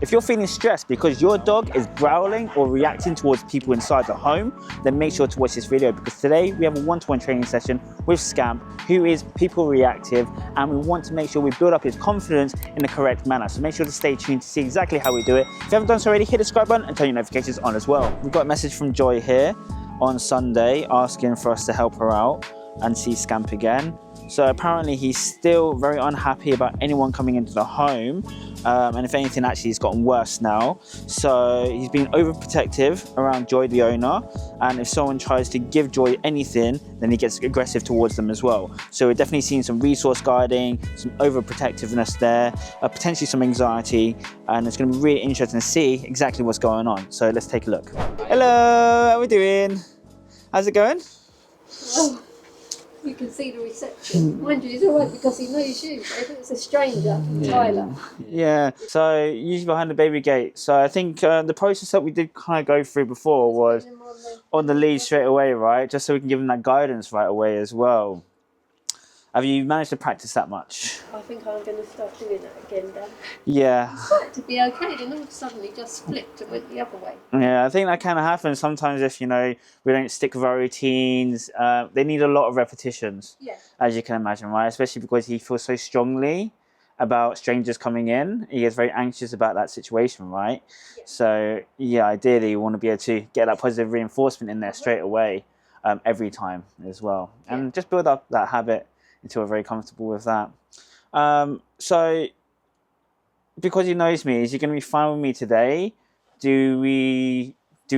If you're feeling stressed because your dog is growling or reacting towards people inside the home, then make sure to watch this video, because today we have a one-to-one training session with Scamp, who is people reactive, and we want to make sure we build up his confidence in the correct manner. So make sure to stay tuned to see exactly how we do it. If you haven't done so already, hit the subscribe button and turn your notifications on as well. We've got a message from Joy here on Sunday asking for us to help her out and see Scamp again. So apparently he's still very unhappy about anyone coming into the home, and if anything, actually it's gotten worse now. So he's been overprotective around Joy, the owner, and if someone tries to give Joy anything, then he gets aggressive towards them as well. So we're definitely seeing some resource guarding, some overprotectiveness there, potentially some anxiety, and it's going to be really interesting to see exactly what's going on. So let's take a look. Hello, how we doing? How's it going? Oh. You can see the reception. Mind you, he's alright because he knows you. If it's a stranger, Tyler. Yeah, so usually behind the baby gate. So I think the process that we did kind of go through before was on the lead straight away, right? Just so we can give him that guidance right away as well. Have you managed to practice that much? I think I'm going to start doing that again, Dan. Yeah. It's started to be okay, then all of a sudden he just flipped and went the other way. Yeah, I think that kind of happens sometimes if, you know, we don't stick with our routines. They need a lot of repetitions, as you can imagine, right? Especially because he feels so strongly about strangers coming in. He gets very anxious about that situation, right? Yeah. So, yeah, ideally you want to be able to get that positive reinforcement in there straight away, every time as well. And just build up that habit until we're very comfortable with that. So, because he knows me, is he going to be fine with me today? Do we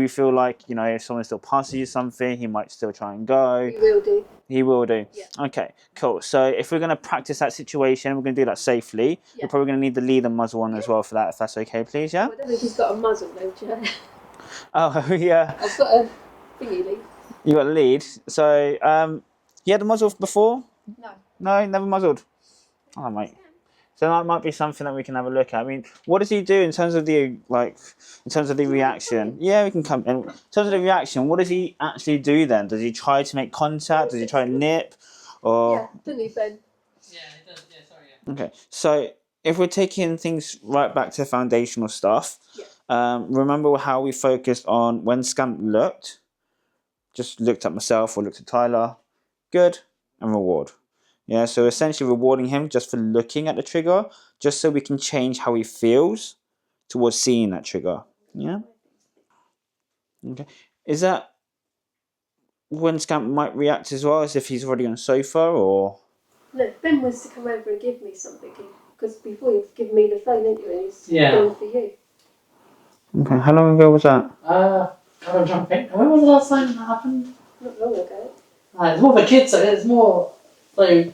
feel like, you know, if someone still passes you something, he might still try and go? He will do. He will do? Yeah. Okay, cool. So if we're going to practice that situation, we're going to do that safely. We're probably going to need the lead and muzzle on as well for that, if that's okay, please, yeah? I don't think he's got a muzzle though, Joe. Oh, yeah. I've got a thingy lead. You got a lead. So, you had the muzzle before? No. No, never muzzled? Oh, mate. So that might be something that we can have a look at. I mean, what does he do in terms of the, like, in terms of the reaction? Yeah, we can come in. In terms of the reaction, what does he actually do then? Does he try to make contact? Does he try to nip? Or... Yeah, doesn't he, Ben? Yeah, he does. Yeah, sorry, yeah. Okay, so if we're taking things right back to foundational stuff, remember how we focused on when Scamp looked, just looked at myself or looked at Tyler, good, and reward. Yeah, so essentially rewarding him just for looking at the trigger, just so we can change how he feels towards seeing that trigger. Yeah? Okay. Is that when Scamp might react as well, as if he's already on the sofa, or...? No, Ben was to come over and give me something, because before you've given me the phone, didn't you? And he's gone for you. Okay, how long ago was that? I'm trying to think. When was the last time that happened? Not long ago. It's more for kids, so it's more... So,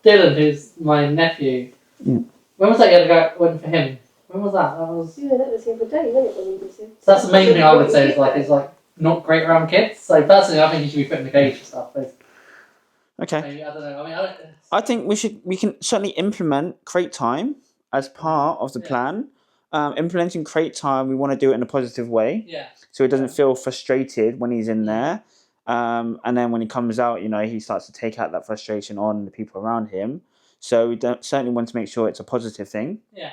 Dylan, who's my nephew, when was that the other one for him? When was that? Yeah, that was the other day, wasn't it, when he was here? So that's the main thing I would say, is like not great around kids. So personally, I think he should be put in the cage and stuff. Okay. Maybe, I don't know. I mean, I think we can certainly implement crate time as part of the plan. Implementing crate time, we want to do it in a positive way. Yeah. So he doesn't feel frustrated when he's in there. And then when he comes out, you know, he starts to take out that frustration on the people around him. So we certainly want to make sure it's a positive thing. Yeah.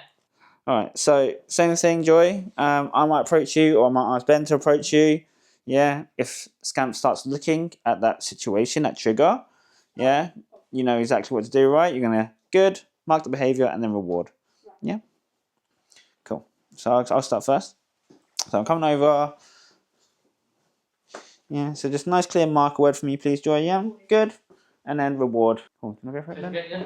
All right. So same thing, Joy. I might approach you, or I might ask Ben to approach you. Yeah. If Scamp starts looking at that situation, that trigger, yeah, you know exactly what to do, right? You're going to, good, mark the behaviour, and then reward. Yeah. Cool. So I'll start first. So I'm coming over. Yeah, so just nice clear marker word for me, please, Joy. Yeah, good. And then reward. Oh, can I go for it then? Yeah.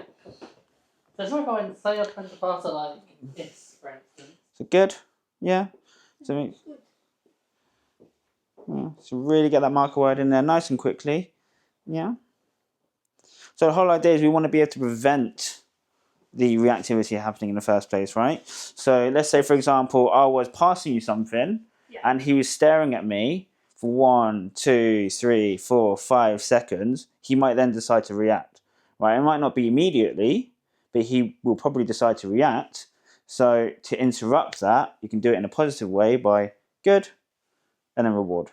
So it's not going to say I tend to pass it like this, for instance. So good. Yeah. So really get that marker word in there nice and quickly. Yeah. So the whole idea is we want to be able to prevent the reactivity happening in the first place, right? So let's say, for example, I was passing you something and he was staring at me for 1, 2, 3, 4, 5 seconds. He might then decide to react, right? It might not be immediately, but he will probably decide to react. So to interrupt that, you can do it in a positive way by good and then reward.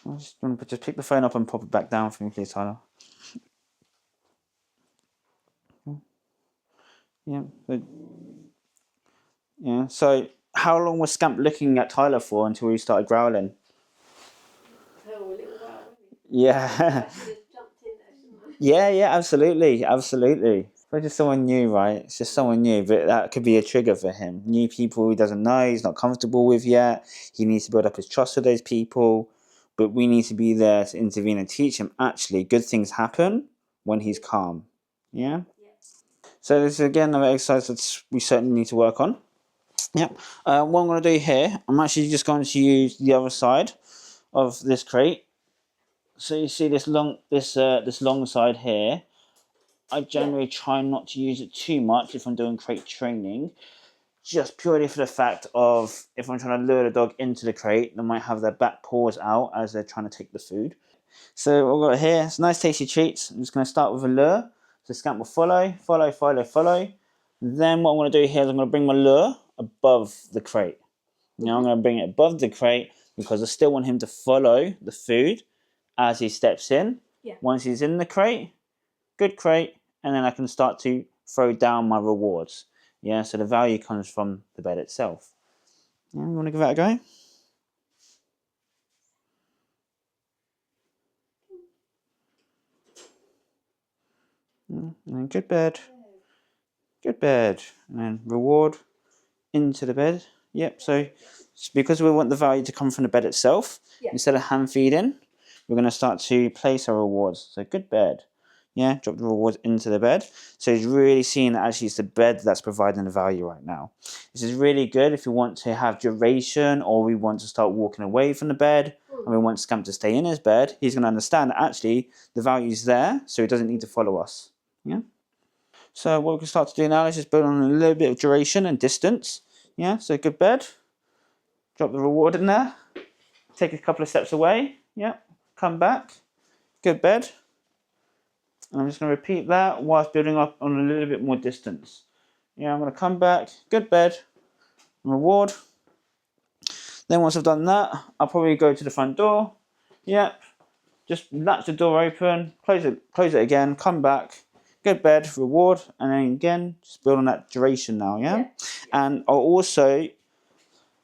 I just want to just pick the phone up and pop it back down for me, please, Tyler. Yeah. So How long was Scamp looking at Tyler for until he started growling? Oh, a little while, wasn't it? Yeah. I should have jumped in there, shouldn't I? Yeah, absolutely, absolutely. But just someone new, right? It's just someone new, but that could be a trigger for him. New people he doesn't know, he's not comfortable with yet. He needs to build up his trust with those people. But we need to be there to intervene and teach him, actually, good things happen when he's calm. Yeah? So this is, again, another exercise that we certainly need to work on. Yep. What I'm going to do here, I'm actually just going to use the other side of this crate. So you see this this long side here. I generally try not to use it too much if I'm doing crate training, just purely for the fact of if I'm trying to lure the dog into the crate, they might have their back paws out as they're trying to take the food. So what we've got here, it's nice tasty treats. I'm just going to start with a lure. So Scamp will follow. Then what I'm going to do here is I'm going to bring my lure above the crate. Now I'm going to bring it above the crate because I still want him to follow the food as he steps in. Yeah. Once he's in the crate, good crate, and then I can start to throw down my rewards. Yeah, so the value comes from the bed itself. Yeah, you want to give that a go? And then good bed, and then reward into the bed. Yep, so it's because we want the value to come from the bed itself, instead of hand feeding, we're going to start to place our rewards. So good bed. Yeah, drop the rewards into the bed. So he's really seeing that actually it's the bed that's providing the value right now. This is really good if you want to have duration or we want to start walking away from the bed and we want Scamp to stay in his bed. He's going to understand that actually the value is there, so he doesn't need to follow us. Yeah. So what we can start to do now is just build on a little bit of duration and distance. Yeah, so good bed. Drop the reward in there. Take a couple of steps away. Yeah, come back. Good bed. And I'm just going to repeat that whilst building up on a little bit more distance. Yeah, I'm going to come back. Good bed. Reward. Then once I've done that, I'll probably go to the front door. Yep. Just latch the door open. Close it again. Come back. Good bed, reward, and then again, just build on that duration now, yeah? And I'll also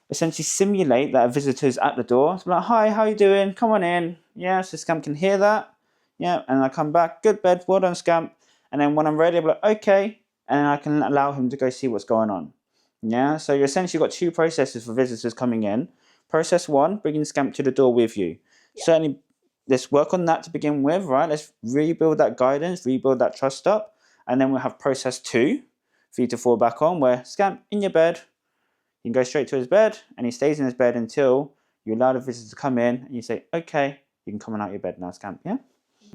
essentially simulate that a visitor's at the door. So I'm like, hi, how you doing? Come on in. Yeah, so Scamp can hear that. Yeah, and I come back, good bed, well done, Scamp. And then when I'm ready, I'm like, okay, and then I can allow him to go see what's going on. Yeah, so you essentially got two processes for visitors coming in. Process one, bringing Scamp to the door with you. Certainly, let's work on that to begin with, right? Let's rebuild that guidance, rebuild that trust up. And then we'll have process two for you to fall back on, where Scamp, in your bed, you can go straight to his bed, and he stays in his bed until you allow the visitor to come in, and you say, okay, you can come on out your bed now, Scamp, yeah?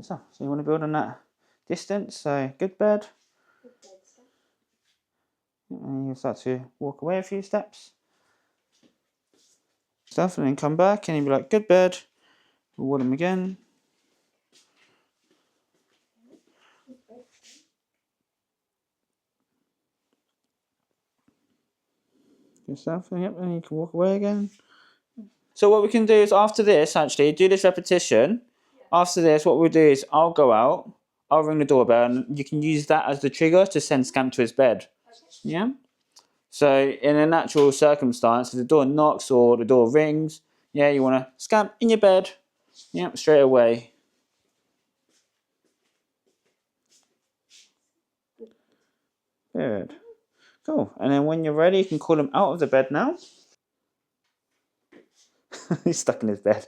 So you want to build on that distance, so good bed. And you start to walk away a few steps. Stuff, and then come back, and you'll be like, good bed. Reward him again. Yourself, and yep, and you can walk away again. So what we can do is after this, actually, do this repetition. After this, what we'll do is I'll go out, I'll ring the doorbell, and you can use that as the trigger to send Scamp to his bed. Yeah? So in a natural circumstance, if the door knocks or the door rings, yeah, you want to Scamp in your bed. Yep, straight away. Good. Cool. And then when you're ready, you can call him out of the bed now. He's stuck in his bed.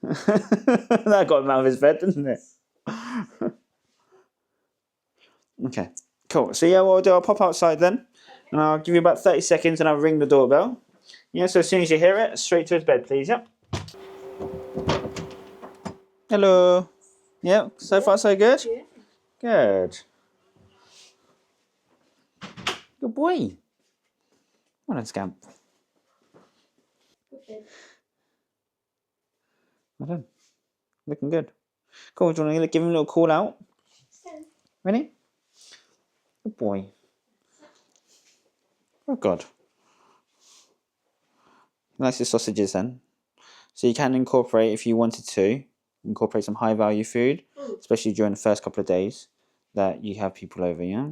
That got him out of his bed, didn't it? Okay, cool. So yeah, what I'll do, I'll pop outside then, and I'll give you about 30 seconds and I'll ring the doorbell. Yeah, so as soon as you hear it, straight to his bed, please, yep. Hello. Yep, so far so good? Yeah. Good. Good boy. Well done, Scamp. Well done. Looking good. Cool, do you want to give him a little call out? Ready? Good boy. Oh God. Nice sausages then. So you can incorporate, if you wanted to, incorporate some high value food, especially during the first couple of days. that you have people over, yeah?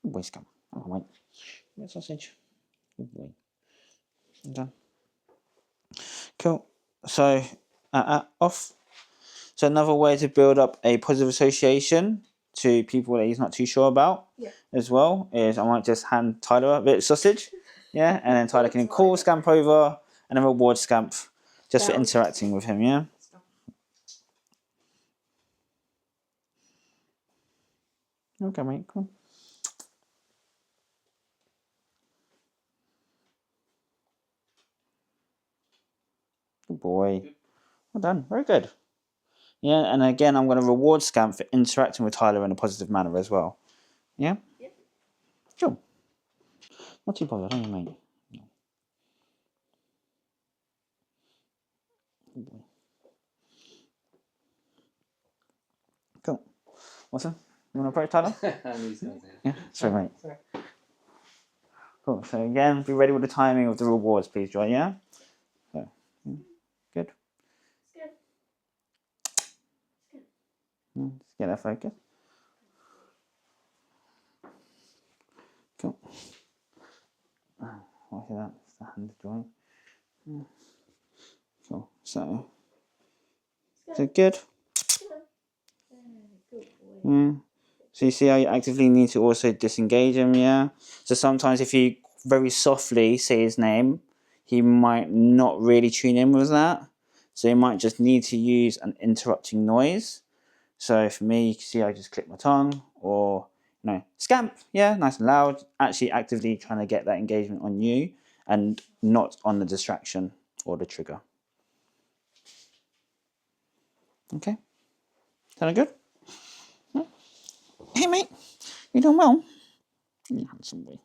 Good boy, Scamp. Oh, wait. Get sausage. Good boy. Done. Cool. So, off. So another way to build up a positive association to people that he's not too sure about as well is I might just hand Tyler a bit of sausage, yeah, and then Tyler can call Scamp over and then reward Scamp just for interacting with him, yeah. Okay, mate, come on. Good boy. Well done. Very good. Yeah, and again, I'm going to reward Scamp for interacting with Tyler in a positive manner as well. Yeah? Yep. Sure. Not too bothered, are you, mate? No. Good boy. Cool. Awesome. You want to approach Tyler? Yeah, sorry, mate. Sorry. Cool. So again, be ready with the timing of the rewards, please, Joy, yeah? So, good. Just get that focus. Cool. What's that? It's the hand joint. Cool. So good. Yeah. So you see how you actively need to also disengage him, yeah? So sometimes if you very softly say his name, he might not really tune in with that. So you might just need to use an interrupting noise. So for me, you can see I just click my tongue, or Scamp, yeah, nice and loud, actually actively trying to get that engagement on you and not on the distraction or the trigger. Okay, sound good? Hey mate, you doing well? You handsome boy.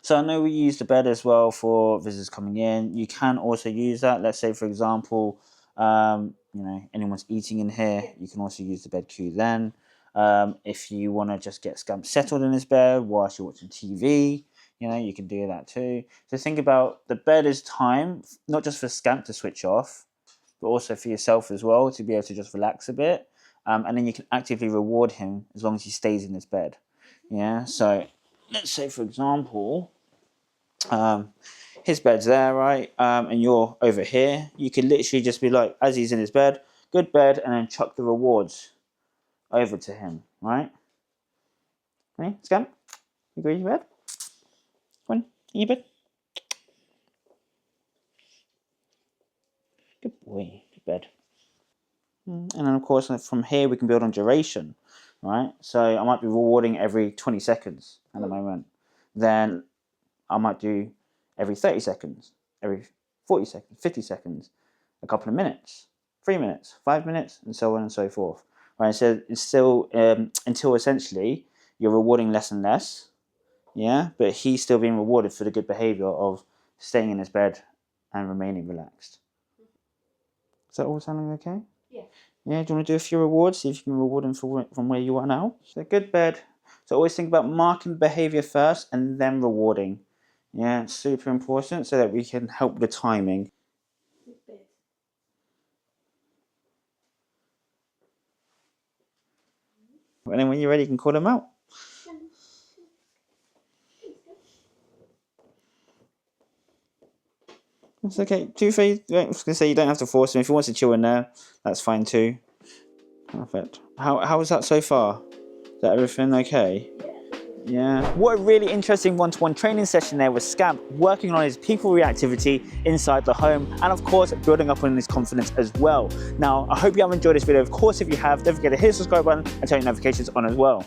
So I know we use the bed as well for visitors coming in. You can also use that. Let's say, for example, anyone's eating in here, you can also use the bed cue then. If you want to just get Scamp settled in his bed whilst you're watching TV, you can do that too. So think about the bed as time, not just for Scamp to switch off, but also for yourself as well to be able to just relax a bit. And then you can actively reward him as long as he stays in his bed. Yeah, so let's say, for example, his bed's there, right? And you're over here. You can literally just be like, as he's in his bed, good bed, and then chuck the rewards over to him, right? Ready, Scamp? You go to your bed? Come on, in your bed. Good boy, good bed. And then, of course, from here, we can build on duration, right? So I might be rewarding every 20 seconds at the moment. Then I might do every 30 seconds, every 40 seconds, 50 seconds, a couple of minutes, 3 minutes, 5 minutes, and so on and so forth. Right, so it's still until essentially you're rewarding less and less, yeah, but he's still being rewarded for the good behaviour of staying in his bed and remaining relaxed. Is that all sounding okay? Yeah. Yeah, do you want to do a few rewards? See if you can reward him from where you are now. So good bed. So always think about marking behaviour first and then rewarding. Yeah, it's super important so that we can help the timing. Good bed. And then when you're ready, you can call him out. It's okay. Toothy, I was going to say you don't have to force him. If he wants to chill in there, that's fine too. Perfect. How was that so far? Is that everything okay? Yeah. What a really interesting one-to-one training session there with Scamp, working on his people reactivity inside the home, and of course building up on his confidence as well. Now, I hope you have enjoyed this video. Of course, if you have, don't forget to hit the subscribe button and turn your notifications on as well.